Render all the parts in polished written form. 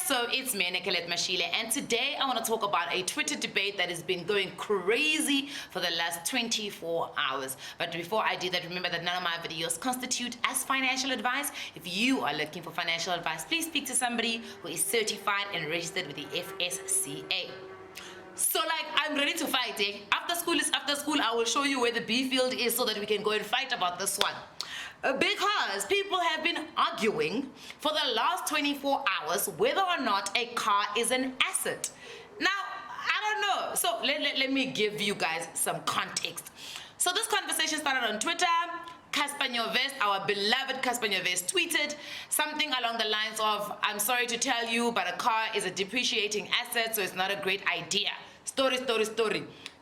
so it's me, Nicolette Mashile, and today I want to talk about a Twitter debate that has been going crazy for the last 24 hours. But before I do that, remember that none of my videos constitute as financial advice. If you are looking for financial advice, please speak to somebody who is certified and registered with the FSCA. So I'm ready to fight, eh? After school is after school. I will show you where the B field is so that we can go and fight about this one. Because people have been arguing for the last 24 hours whether or not a car is an asset. Now, I don't know. So let me give you guys some context. So this conversation started on Twitter. Casper Nyovest, our beloved Casper Nyovest, tweeted something along the lines of, "I'm sorry to tell you, but a car is a depreciating asset, so it's not a great idea." Story.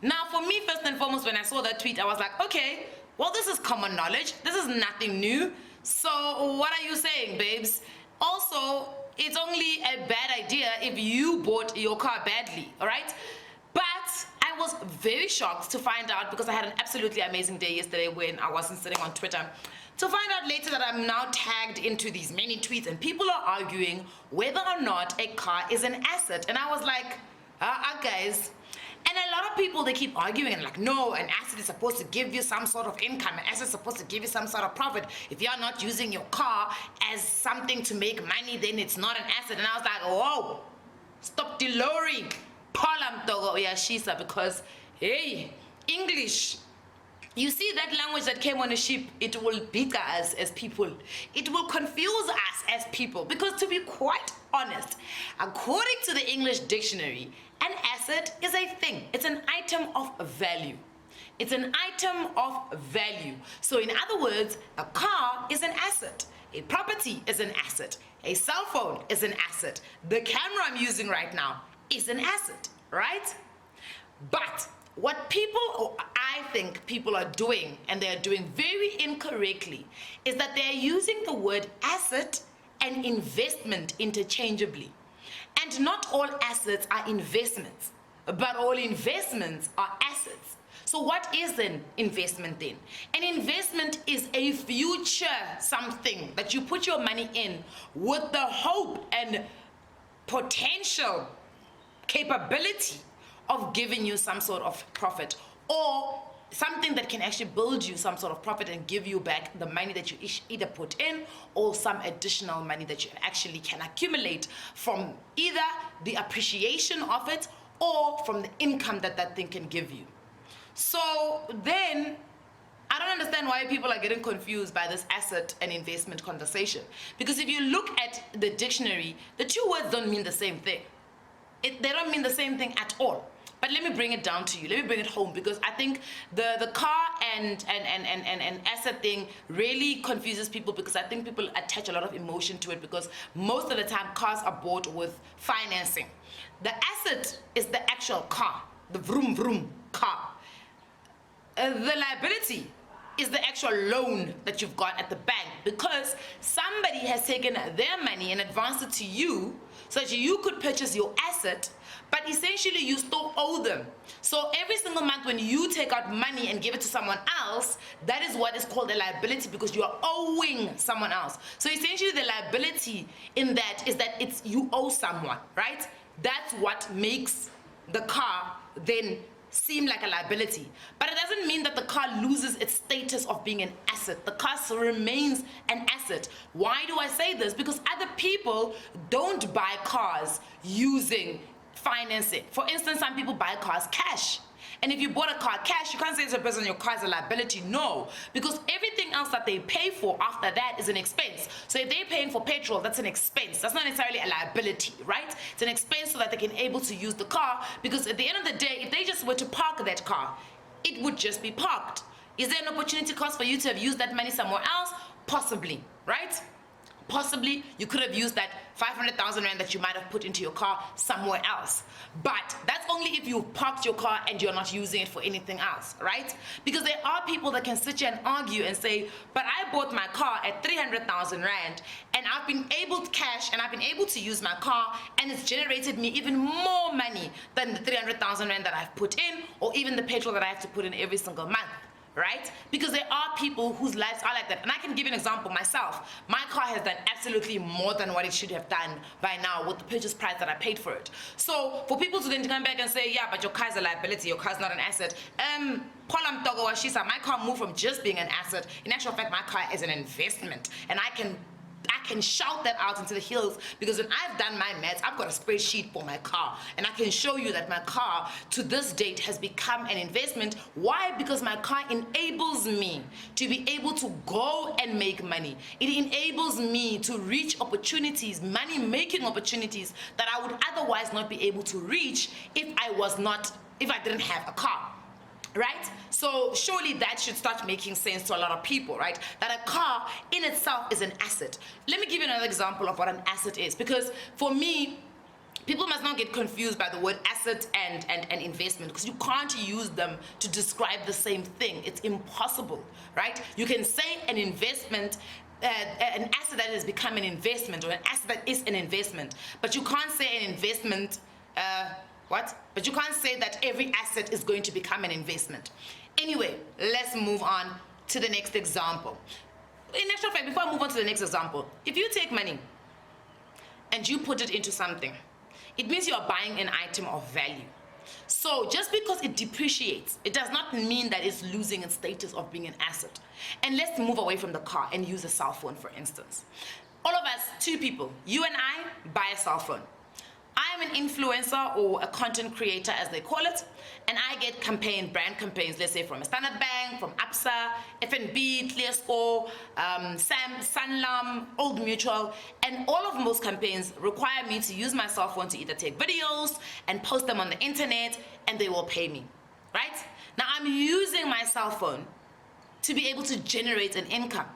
Now, for me, first and foremost, when I saw that tweet, I was like, okay, well, this is common knowledge. This is nothing new. So what are you saying, babes? Also, it's only a bad idea if you bought your car badly, all right? But I was very shocked to find out, because I had an absolutely amazing day yesterday when I wasn't sitting on Twitter, to find out later that I'm now tagged into these many tweets and people are arguing whether or not a car is an asset. And I was like, guys. And a lot of people, they keep arguing and like, no, an asset is supposed to give you some sort of income. An asset is supposed to give you some sort of profit. If you're not using your car as something to make money, then it's not an asset. And I was like, whoa, stop deloring. Palam togo yashisa, because, hey, English. You see, that language that came on a ship, it will beat us as people. It will confuse us as people. Because to be quite honest, according to the English dictionary, an asset is a thing. It's an item of value. It's an item of value. So in other words, a car is an asset. A property is an asset. A cell phone is an asset. The camera I'm using right now is an asset, right? But what people, or I think people are doing, and they are doing very incorrectly, is that they are using the word asset and investment interchangeably. And not all assets are investments, but all investments are assets. So what is an investment then? An investment is a future something that you put your money in with the hope and potential capability of giving you some sort of profit, or something that can actually build you some sort of profit and give you back the money that you either put in, or some additional money that you actually can accumulate from either the appreciation of it or from the income that that thing can give you. So then I don't understand why people are getting confused by this asset and investment conversation. Because if you look at the dictionary, the two words don't mean the same thing. They don't mean the same thing at all. But let me bring it down to you. Let me bring it home, because I think the car and asset thing really confuses people, because I think people attach a lot of emotion to it, because most of the time cars are bought with financing. The asset is the actual car, the vroom vroom car. The liability is the actual loan that you've got at the bank, because somebody has taken their money and advanced it to you so that you could purchase your asset, but essentially you still owe them. So every single month when you take out money and give it to someone else, that is what is called a liability, because you are owing someone else. So essentially the liability in that is that it's you owe someone, right? That's what makes the car then seem like a liability. But it doesn't mean that the car loses its status of being an asset. The car remains an asset. Why do I say this? Because other people don't buy cars using financing. For instance, some people buy cars cash. And if you bought a car cash, you can't say to a person your car is a liability. No, because everything else that they pay for after that is an expense. So if they're paying for petrol, that's an expense. That's not necessarily a liability, right? It's an expense so that they can able to use the car, because at the end of the day, if they just were to park that car, it would just be parked. Is there an opportunity cost for you to have used that money somewhere else? Possibly, right? Possibly you could have used that 500,000 rand that you might have put into your car somewhere else. But that's only if you parked your car and you're not using it for anything else, right? Because there are people that can sit here and argue and say, but I bought my car at 300,000 rand and I've been able to cash and I've been able to use my car, and it's generated me even more money than the 300,000 rand that I've put in, or even the petrol that I have to put in every single month. right? Because there are people whose lives are like that. And I can give you an example myself. My car has done absolutely more than what it should have done by now with the purchase price that I paid for it. So for people to then come back and say, yeah, but your car's a liability, your car's not an asset. My car moved from just being an asset. In actual fact, my car is an investment. And I can shout that out into the hills, because when I've done my maths, I've got a spreadsheet for my car, and I can show you that my car to this date has become an investment. Why? Because my car enables me to be able to go and make money. It enables me to reach opportunities, money-making opportunities that I would otherwise not be able to reach if I didn't have a car. Right? So surely that should start making sense to a lot of people, right? That a car in itself is an asset. Let me give you another example of what an asset is, because for me, people must not get confused by the word asset and investment, because you can't use them to describe the same thing. It's impossible, right? You can say an investment, an asset that has become an investment, or an asset that is an investment, but you can't say an investment, But you can't say that every asset is going to become an investment. Anyway, let's move on to the next example. In actual fact, before I move on to the next example, if you take money and you put it into something, it means you are buying an item of value. So just because it depreciates, it does not mean that it's losing its status of being an asset. And let's move away from the car and use a cell phone, for instance. All of us, two people, you and I, buy a cell phone. I'm an influencer, or a content creator as they call it, and I get brand campaigns, let's say from Standard Bank, from ABSA, FNB, ClearScore, Sanlam, Old Mutual, and all of those campaigns require me to use my cell phone to either take videos and post them on the internet, and they will pay me, right? Now I'm using my cell phone to be able to generate an income.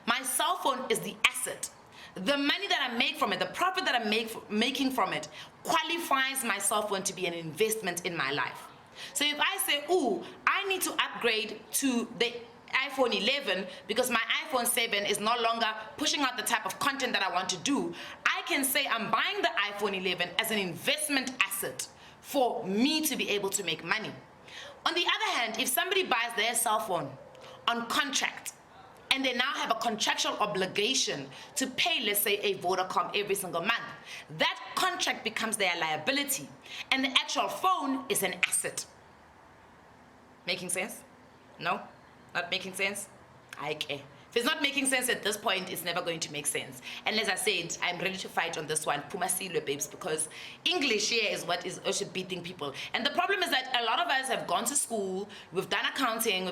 My cell phone is the asset. The money that I make from it, the profit that I'm making from it, qualifies my cell phone to be an investment in my life. So if I say, ooh, I need to upgrade to the iPhone 11 because my iPhone 7 is no longer pushing out the type of content that I want to do, I can say I'm buying the iPhone 11 as an investment asset for me to be able to make money. On the other hand, if somebody buys their cell phone on contract, and they now have a contractual obligation to pay, let's say, a Vodacom every single month, that contract becomes their liability, and the actual phone is an asset. Making sense? No? Not making sense? Okay. If it's not making sense at this point, it's never going to make sense. And as I said, I'm ready to fight on this one, Puma Silwe babes, because English here is what is also beating people. And the problem is that a lot of us have gone to school, we've done accounting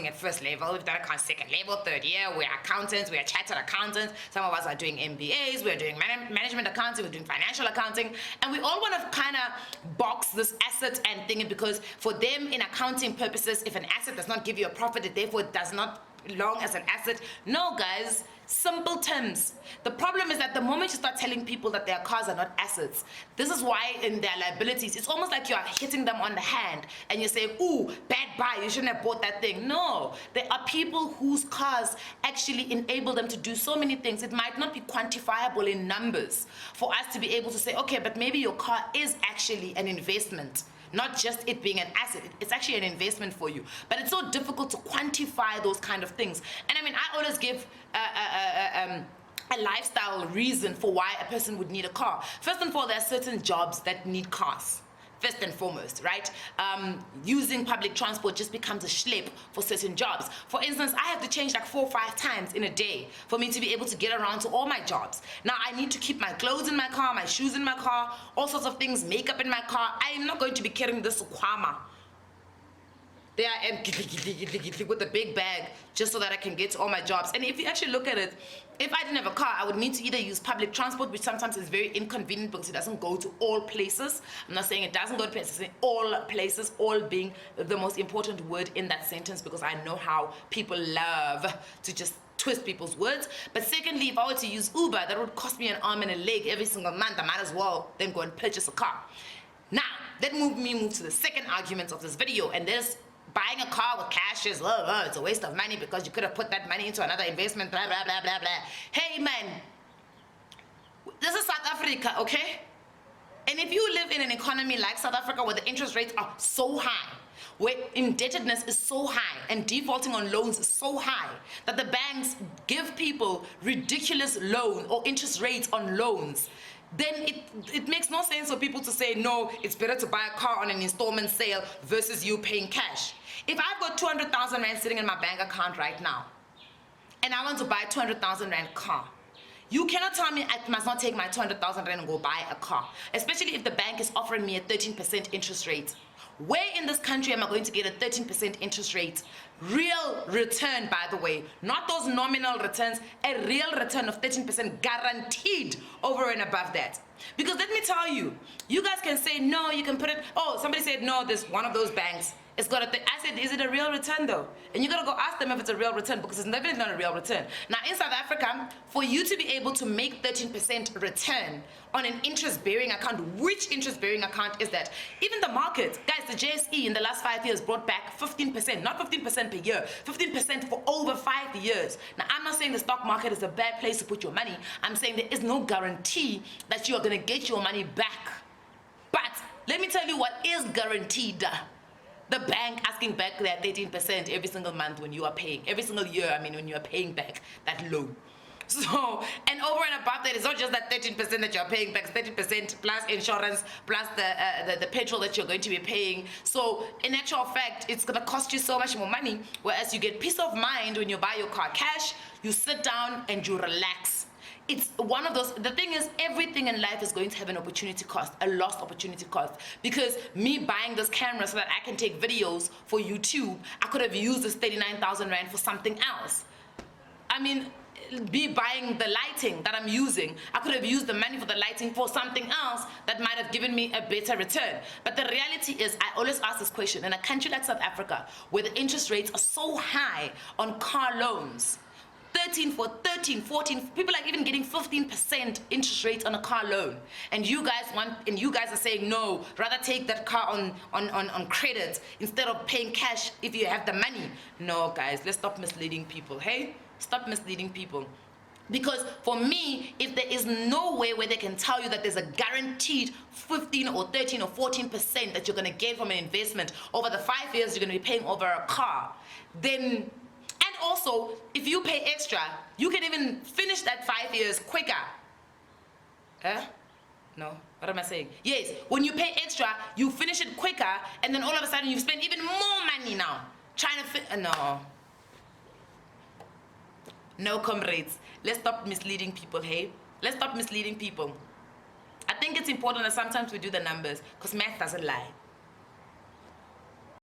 at first level, we've done accounting second level, third year, we're accountants, we're chartered accountants, some of us are doing MBAs, we're doing management accounting, we're doing financial accounting, and we all want to kind of box this asset and thing, because for them, in accounting purposes, if an asset does not give you a profit, it therefore does not belong as an asset. No, guys, simple terms. The problem is that the moment you start telling people that their cars are not assets, this is why in their liabilities, it's almost like you are hitting them on the hand and you say, ooh, bad buy, you shouldn't have bought that thing. No, there are people whose cars actually enable them to do so many things. It might not be quantifiable in numbers for us to be able to say, okay, but maybe your car is actually an investment. Not just it being an asset, it's actually an investment for you. But it's so difficult to quantify those kind of things. And I mean, I always give a lifestyle reason for why a person would need a car. First and foremost, there are certain jobs that need cars. First and foremost, right? Using public transport just becomes a schlep for certain jobs. For instance, I have to change like 4 or 5 times in a day for me to be able to get around to all my jobs. Now I need to keep my clothes in my car, my shoes in my car, all sorts of things, makeup in my car. I am not going to be carrying this Kwama. There I am with a big bag just so that I can get to all my jobs. And if you actually look at it, if I didn't have a car, I would need to either use public transport, which sometimes is very inconvenient because it doesn't go to all places. I'm not saying it doesn't go to places, I'm saying all places, all being the most important word in that sentence, because I know how people love to just twist people's words. But secondly, if I were to use Uber, that would cost me an arm and a leg every single month. I might as well then go and purchase a car. Now, let me move to the second argument of this video, and there's buying a car with cash is, it's a waste of money because you could have put that money into another investment, blah, blah, blah, blah, blah. Hey, man, this is South Africa, okay? And if you live in an economy like South Africa where the interest rates are so high, where indebtedness is so high and defaulting on loans is so high that the banks give people ridiculous loan or interest rates on loans, then it makes no sense for people to say, no, it's better to buy a car on an installment sale versus you paying cash. If I've got 200,000 Rand sitting in my bank account right now, and I want to buy a 200,000 Rand car, you cannot tell me I must not take my 200,000 Rand and go buy a car, especially if the bank is offering me a 13% interest rate. Where in this country am I going to get a 13% interest rate? Real return, by the way, not those nominal returns, a real return of 13% guaranteed over and above that. Because let me tell you, you guys can say, no, you can put it, oh, somebody said, no, there's one of those banks. It's got I said, is it a real return though? And you gotta go ask them if it's a real return because it's definitely not a real return. Now in South Africa, for you to be able to make 13% return on an interest-bearing account, which interest-bearing account is that? Even the market, guys, the JSE in the last 5 years brought back 15%, not 15% per year, 15% for over 5 years. Now I'm not saying the stock market is a bad place to put your money. I'm saying there is no guarantee that you are gonna get your money back. But let me tell you what is guaranteed. The bank asking back their 13% every single month when you are paying, every single year, when you are paying back that loan. So, and over and above that, it's not just that 13% that you're paying back, 30% plus insurance, plus the petrol that you're going to be paying. So, in actual fact, it's going to cost you so much more money, whereas you get peace of mind when you buy your car cash, you sit down and you relax. It's one of those, the thing is, everything in life is going to have an opportunity cost, a lost opportunity cost. Because me buying this camera so that I can take videos for YouTube, I could have used this 39,000 Rand for something else. Me buying the lighting that I'm using, I could have used the money for the lighting for something else that might have given me a better return. But the reality is, I always ask this question, in a country like South Africa, where the interest rates are so high on car loans, 13, 14, people are even getting 15% interest rate on a car loan. And you guys are saying, no, rather take that car on credit instead of paying cash if you have the money. No, guys, let's stop misleading people, hey? Stop misleading people. Because for me, if there is no way where they can tell you that there's a guaranteed 15 or 13 or 14% that you're going to gain from an investment over the 5 years you're going to be paying over a car, then... And also, if you pay extra, you can even finish that 5 years quicker. No, what am I saying? Yes, when you pay extra, you finish it quicker, and then all of a sudden you've spent even more money now. Trying to No, comrades. Let's stop misleading people, hey? Let's stop misleading people. I think it's important that sometimes we do the numbers, because math doesn't lie.